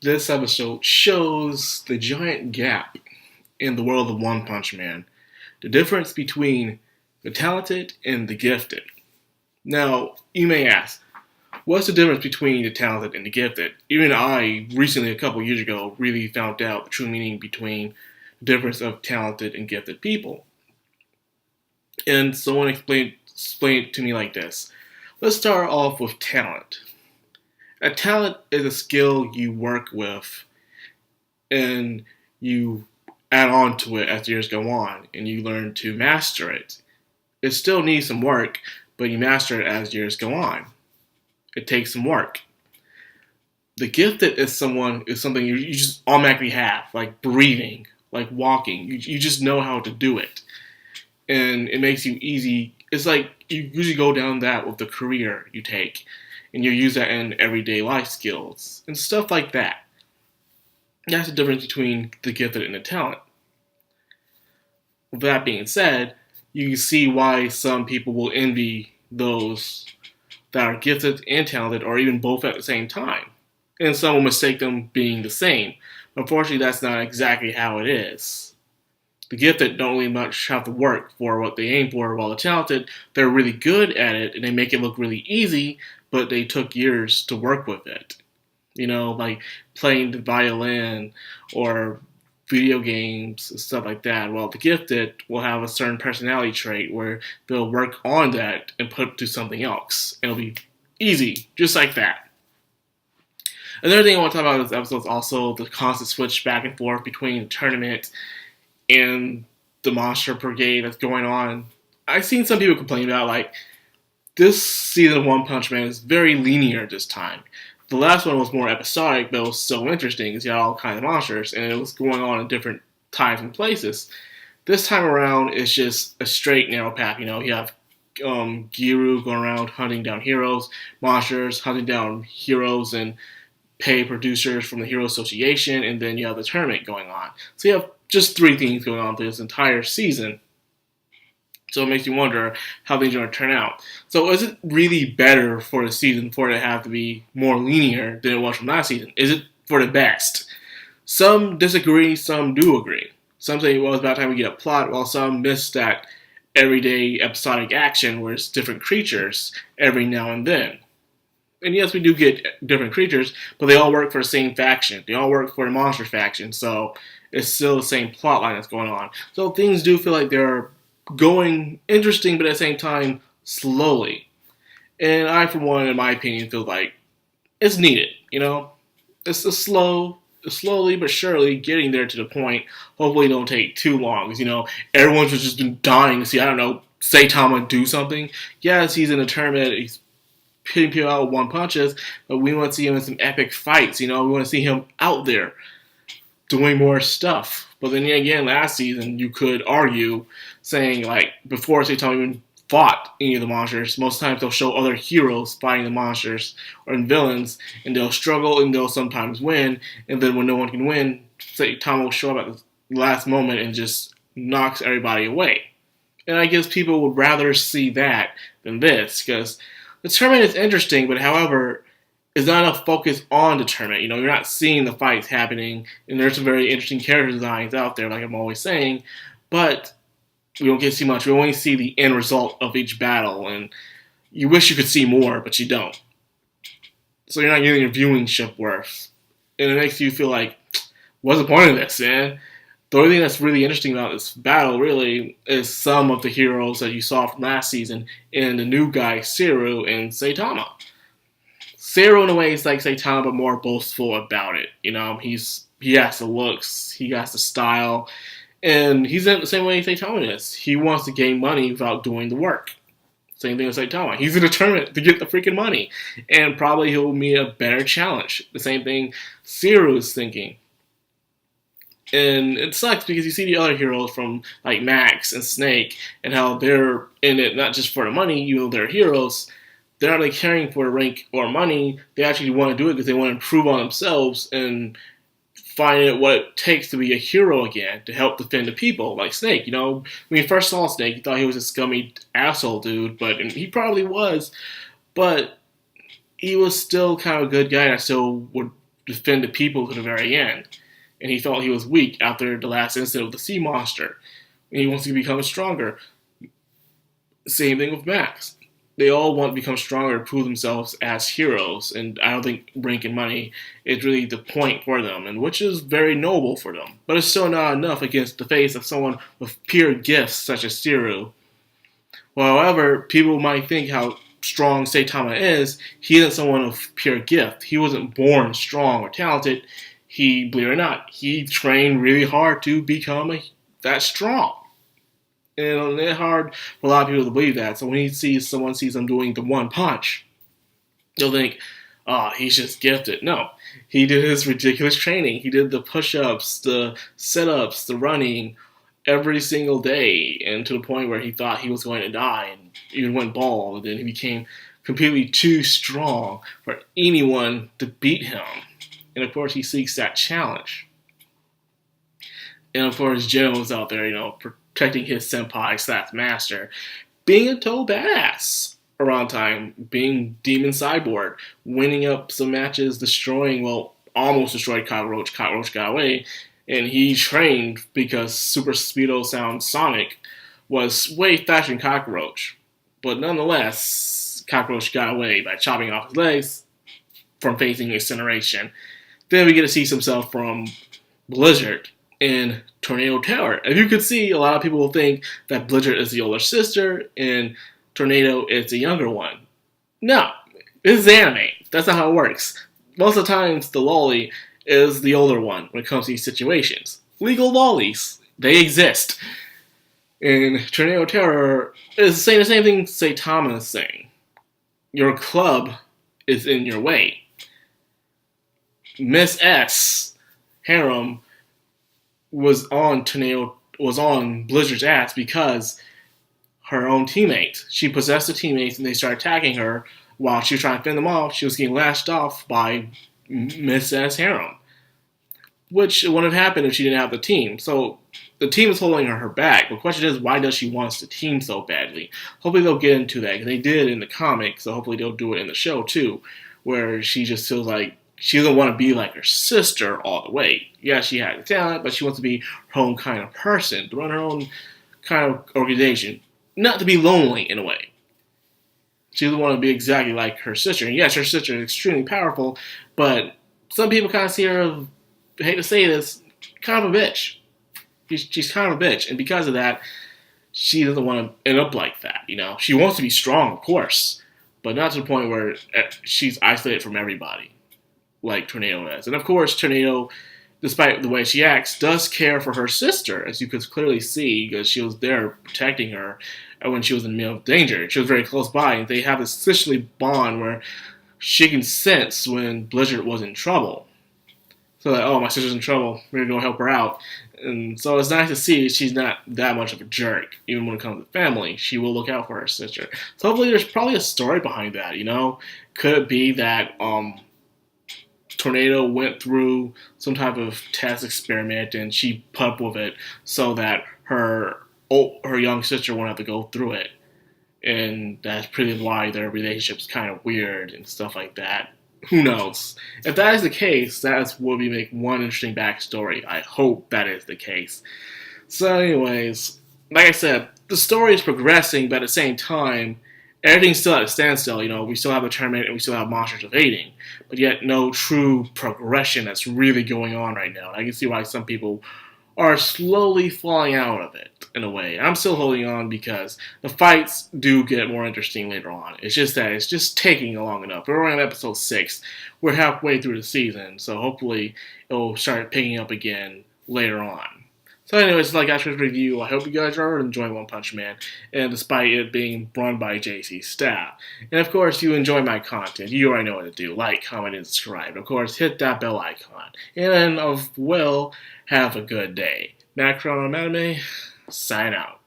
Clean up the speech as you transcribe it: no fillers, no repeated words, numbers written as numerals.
This episode shows the giant gap in the world of One Punch Man, the difference between the talented and the gifted. Now, you may ask, what's the difference between the talented and the gifted? Even I, recently, a couple years ago, really found out the true meaning between the difference of talented and gifted people. And someone explained it to me like this. Let's start off with talent. A talent is a skill you work with and you add on to it as years go on and you learn to master it. It still needs some work, but you master it as years go on. It takes some work. The gifted is something you just automatically have, like breathing, like walking. You just know how to do it. And it makes you easy. It's like you usually go down that with the career you take. And you use that in everyday life skills and stuff like that. That's the difference between the gifted and the talent. With that being said, you can see why some people will envy those that are gifted and talented, or even both at the same time. And some will mistake them being the same. Unfortunately, that's not exactly how it is. The gifted don't really much have to work for what they aim for, while the talented, they're really good at it and they make it look really easy, but they took years to work with it. You know, like playing the violin or video games and stuff like that. Well, the gifted will have a certain personality trait where they'll work on that and put it to something else. It'll be easy, just like that. Another thing I want to talk about in this episode is also the constant switch back and forth between the tournament and the Monster Brigade that's going on. I've seen some people complain about, like, this season of One Punch Man is very linear this time. The last one was more episodic, but it was so interesting because you had all kinds of monsters, and it was going on in different times and places. This time around, it's just a straight, narrow path. You know, you have Giru going around hunting down heroes, monsters, hunting down heroes, and pay producers from the Hero Association, and then you have the tournament going on. So you have just three things going on through this entire season. So it makes you wonder how things are going to turn out. So is it really better for the season for it to have to be more linear than it was from last season? Is it for the best? Some disagree, some do agree. Some say, well, it's about time we get a plot, while some miss that everyday episodic action where it's different creatures every now and then. And yes, we do get different creatures, but they all work for the same faction. They all work for the monster faction, so it's still the same plot line that's going on. So things do feel like they're going interesting, but at the same time, slowly. And I, for one, in my opinion, feel like it's needed, you know? It's slowly but surely getting there to the point. Hopefully it don't take too long, because, you know, everyone's just been dying to see, I don't know, Saitama do something. Yes, he's in a tournament, he's hitting people out with one punches, but we want to see him in some epic fights, you know? We want to see him out there doing more stuff. But then again, last season, you could argue, saying, like, before Saitama even fought any of the monsters, most times they'll show other heroes fighting the monsters or villains, and they'll struggle and they'll sometimes win, and then when no one can win, Saitama will show up at the last moment and just knocks everybody away. And I guess people would rather see that than this, because the tournament is interesting, but however, there's not enough focus on the tournament. You know, you're not seeing the fights happening, and there's some very interesting character designs out there, like I'm always saying, but we don't get to see much. We only see the end result of each battle, and you wish you could see more, but you don't. So you're not getting your viewing ship worth. And it makes you feel like, what's the point of this, man? The only thing that's really interesting about this battle, really, is some of the heroes that you saw from last season, and the new guy, Seru, and Saitama. Seru, in a way, is like Saitama, but more boastful about it. You know, he has the looks, he has the style, and he's in the same way Saitama is. He wants to gain money without doing the work. Same thing with Saitama. He's in a tournament to get the freaking money, and probably he'll meet a better challenge. The same thing Seru is thinking. And it sucks because you see the other heroes from, like, Max and Snake, and how they're in it not just for the money, you know, they're heroes. They're not really caring for rank or money. They actually want to do it because they want to improve on themselves and find out what it takes to be a hero again, to help defend the people, like Snake. You know, when you first saw Snake, you thought he was a scummy asshole dude, but and he probably was, but he was still kind of a good guy that still would defend the people to the very end. And he felt he was weak after the last incident with the sea monster. And he wants to become stronger. Same thing with Max. They all want to become stronger, prove themselves as heroes, and I don't think rank and money is really the point for them, and which is very noble for them. But it's still not enough against the face of someone with pure gifts such as Siru. Well, however, people might think how strong Saitama is. He isn't someone of pure gift. He wasn't born strong or talented. He, believe it or not, he trained really hard to become that strong. And it's hard for a lot of people to believe that. So when someone sees him doing the one punch, they'll think, oh, he's just gifted. No. He did his ridiculous training. He did the push-ups, the sit-ups, the running every single day, and to the point where he thought he was going to die and even went bald. And then he became completely too strong for anyone to beat him. And of course, he seeks that challenge. And of course, Jin was out there, protecting his senpai / master, being a total badass around time, being Demon Cyborg, winning up some matches, almost destroyed Cockroach. Cockroach got away, and he trained because Super Speedo Sound Sonic was way faster than Cockroach. But nonetheless, Cockroach got away by chopping off his legs from facing incineration. Then we get to see some stuff from Blizzard in Tornado Tower. As you can see, a lot of people will think that Blizzard is the older sister and Tornado is the younger one. No, this is anime. That's not how it works. Most of the times, the lolly is the older one when it comes to these situations. Legal lollies, they exist. In Tornado Terror, it's saying the same thing Saitama is saying. Your club is in your way. Miss S, Harem, was on Blizzard's ass because her own teammates. She possessed the teammates and they started attacking her while she was trying to fend them off. She was getting lashed off by Miss S Harem, which wouldn't have happened if she didn't have the team. So the team is holding her back. The question is, why does she want the team so badly? Hopefully they'll get into that, because they did in the comic, so hopefully they'll do it in the show too, where she just feels like she doesn't want to be like her sister all the way. Yeah, she had the talent, but she wants to be her own kind of person, to run her own kind of organization. Not to be lonely, in a way. She doesn't want to be exactly like her sister. And yes, her sister is extremely powerful, but some people kind of see her, I hate to say this, kind of a bitch. She's kind of a bitch, and because of that, she doesn't want to end up like that, She wants to be strong, of course, but not to the point where she's isolated from everybody, like Tornado is. And of course, Tornado, despite the way she acts, does care for her sister, as you could clearly see, because she was there protecting her when she was in the middle of danger. She was very close by, and they have this sisterly bond where she can sense when Blizzard was in trouble. So like, oh, my sister's in trouble, we're going to go help her out. And so it's nice to see she's not that much of a jerk, even when it comes to family. She will look out for her sister. So hopefully there's probably a story behind that, Could it be that Tornado went through some type of test experiment and she put up with it so that her young sister won't have to go through it? And that's pretty why their relationship's kind of weird and stuff like that. Who knows? If that is the case, that would make one interesting backstory. I hope that is the case. So anyways, like I said, the story is progressing, but at the same time, everything's still at a standstill. We still have a tournament and we still have monsters evading, but yet no true progression that's really going on right now. And I can see why some people are slowly falling out of it, in a way. I'm still holding on because the fights do get more interesting later on. It's just that it's just taking long enough. We're on episode 6. We're halfway through the season, so hopefully it'll start picking up again later on. So anyways, like Ash's review, I hope you guys are enjoying One Punch Man, and despite it being run by JC's staff. And of course, if you enjoy my content, you already know what to do. Like, comment, and subscribe. Of course, hit that bell icon. And have a good day. Madcrownxox, sign out.